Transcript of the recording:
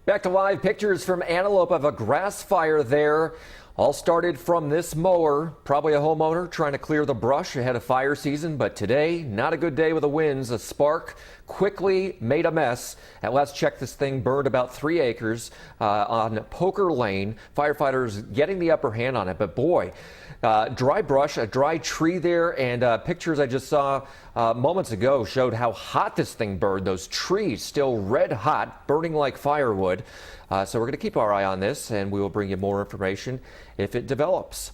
Back to live pictures from Antelope of a grass fire there. All started from this mower, probably a homeowner trying to clear the brush ahead of fire season, but today, not a good day with the winds. A spark quickly made a mess. And let's check this thing burned about 3 acres on Poker Lane. Firefighters getting the upper hand on it, but boy, dry brush, a dry tree there, and pictures I just saw moments ago showed how hot this thing burned. Those trees still red hot, burning like firewood. So we're going to keep our eye on this, and we will bring you more information if it develops.